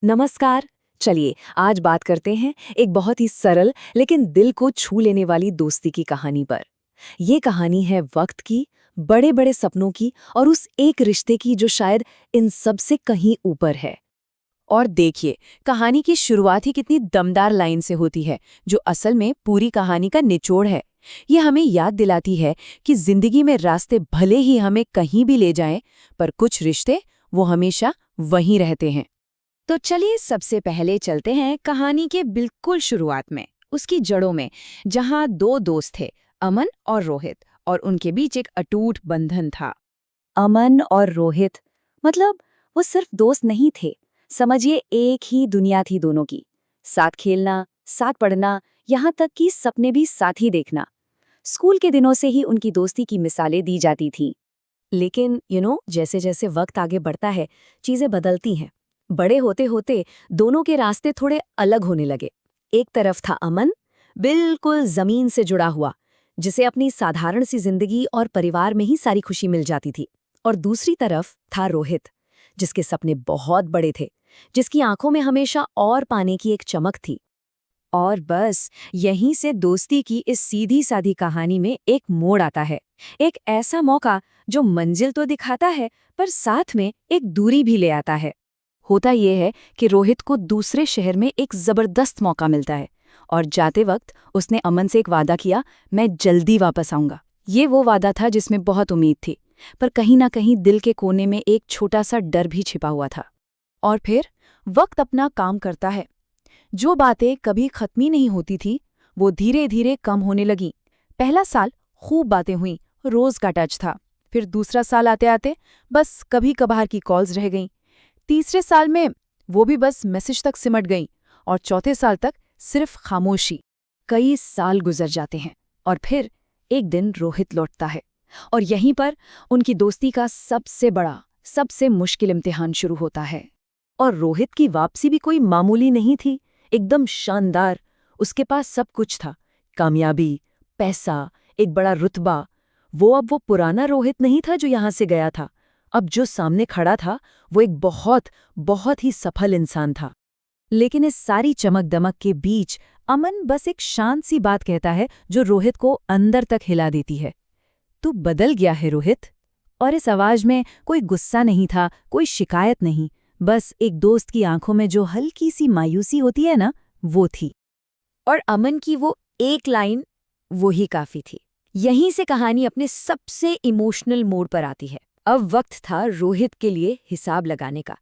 नमस्कार। चलिए आज बात करते हैं एक बहुत ही सरल लेकिन दिल को छू लेने वाली दोस्ती की कहानी पर। ये कहानी है वक्त की, बड़े बड़े सपनों की और उस एक रिश्ते की जो शायद इन सब से कहीं ऊपर है। और देखिए, कहानी की शुरुआत ही कितनी दमदार लाइन से होती है, जो असल में पूरी कहानी का निचोड़ है। ये हमें याद दिलाती है कि जिंदगी में रास्ते भले ही हमें कहीं भी ले जाएं, पर कुछ रिश्ते वो हमेशा वहीं रहते हैं। तो चलिए सबसे पहले चलते हैं कहानी के बिल्कुल शुरुआत में, उसकी जड़ों में, जहां दो दोस्त थे, अमन और रोहित, और उनके बीच एक अटूट बंधन था। अमन और रोहित, मतलब वो सिर्फ दोस्त नहीं थे, समझिए एक ही दुनिया थी दोनों की। साथ खेलना, साथ पढ़ना, यहाँ तक कि सपने भी साथ ही देखना। स्कूल के दिनों से ही उनकी दोस्ती की मिसालें दी जाती थीं। लेकिन जैसे जैसे वक्त आगे बढ़ता है, चीजें बदलती हैं। बड़े होते होते दोनों के रास्ते थोड़े अलग होने लगे। एक तरफ था अमन, बिल्कुल जमीन से जुड़ा हुआ, जिसे अपनी साधारण सी जिंदगी और परिवार में ही सारी खुशी मिल जाती थी। और दूसरी तरफ था रोहित, जिसके सपने बहुत बड़े थे, जिसकी आंखों में हमेशा और पाने की एक चमक थी। और बस यहीं से दोस्ती की इस सीधी सादी कहानी में एक मोड़ आता है। एक ऐसा मौका जो मंजिल तो दिखाता है, पर साथ में एक दूरी भी ले आता है। होता ये है कि रोहित को दूसरे शहर में एक जबरदस्त मौका मिलता है, और जाते वक्त उसने अमन से एक वादा किया, मैं जल्दी वापस आऊंगा। ये वो वादा था जिसमें बहुत उम्मीद थी, पर कहीं ना कहीं दिल के कोने में एक छोटा सा डर भी छिपा हुआ था। और फिर वक्त अपना काम करता है। जो बातें कभी खत्म ही नहीं होती थी, वो धीरे धीरे कम होने लगी। पहला साल खूब बातें हुईं, रोज का टच था। फिर दूसरा साल आते आते बस कभी कभार की कॉल्स रह गईं। तीसरे साल में वो भी बस मैसेज तक सिमट गईं, और चौथे साल तक सिर्फ खामोशी। कई साल गुजर जाते हैं, और फिर एक दिन रोहित लौटता है, और यहीं पर उनकी दोस्ती का सबसे बड़ा, सबसे मुश्किल इम्तिहान शुरू होता है। और रोहित की वापसी भी कोई मामूली नहीं थी, एकदम शानदार। उसके पास सब कुछ था, कामयाबी, पैसा, एक बड़ा रुतबा। अब वो पुराना रोहित नहीं था जो यहाँ से गया था। अब जो सामने खड़ा था वो एक बहुत बहुत ही सफल इंसान था। लेकिन इस सारी चमक दमक के बीच अमन बस एक शांत सी बात कहता है जो रोहित को अंदर तक हिला देती है। तू बदल गया है रोहित। और इस आवाज में कोई गुस्सा नहीं था, कोई शिकायत नहीं, बस एक दोस्त की आंखों में जो हल्की सी मायूसी होती है ना, वो थी। और अमन की वो एक लाइन, वो ही काफी थी। यहीं से कहानी अपने सबसे इमोशनल मोड़ पर आती है। अब वक्त था रोहित के लिए हिसाब लगाने का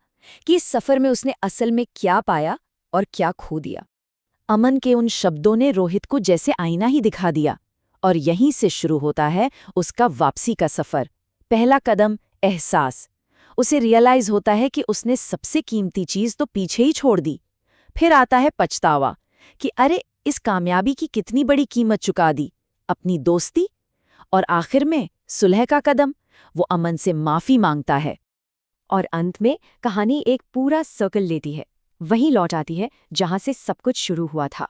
कि इस सफर में उसने असल में क्या पाया और क्या खो दिया। अमन के उन शब्दों ने रोहित को जैसे आईना ही दिखा दिया, और यहीं से शुरू होता है उसका वापसी का सफर। पहला कदम, एहसास। उसे रियलाइज होता है कि उसने सबसे कीमती चीज तो पीछे ही छोड़ दी। फिर आता है पछतावा कि अरे इस कामयाबी की कितनी बड़ी कीमत चुका दी, अपनी दोस्ती। और आखिर में सुलह का कदम, वो अमन से माफी मांगता है। और अंत में कहानी एक पूरा सर्कल लेती है, वहीं लौट आती है जहां से सब कुछ शुरू हुआ था।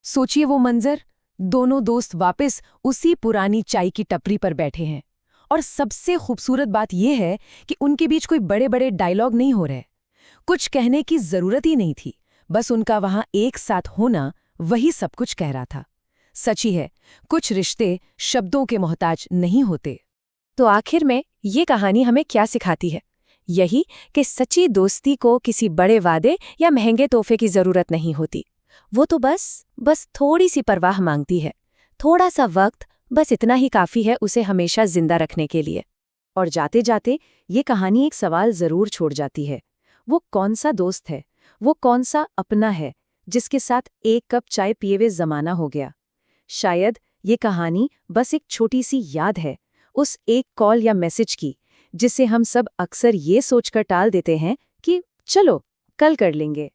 सोचिए वो मंजर, दोनों दोस्त वापस उसी पुरानी चाय की टपरी पर बैठे हैं। और सबसे खूबसूरत बात यह है कि उनके बीच कोई बड़े बड़े डायलॉग नहीं हो रहे। कुछ कहने की जरूरत ही नहीं थी, बस उनका वहां एक साथ होना वही सब कुछ कह रहा था। सच ही है, कुछ रिश्ते शब्दों के मोहताज नहीं होते। तो आखिर में ये कहानी हमें क्या सिखाती है? यही कि सच्ची दोस्ती को किसी बड़े वादे या महंगे तोहफे की जरूरत नहीं होती। वो तो बस थोड़ी सी परवाह मांगती है, थोड़ा सा वक्त, बस इतना ही काफी है उसे हमेशा जिंदा रखने के लिए। और जाते जाते ये कहानी एक सवाल जरूर छोड़ जाती है। वो कौन सा दोस्त है, वो कौन सा अपना है जिसके साथ एक कप चाय पिए हुए जमाना हो गया? शायद ये कहानी बस एक छोटी सी याद है, उस एक कॉल या मैसेज की, जिसे हम सब अक्सर ये सोचकर टाल देते हैं कि चलो कल कर लेंगे।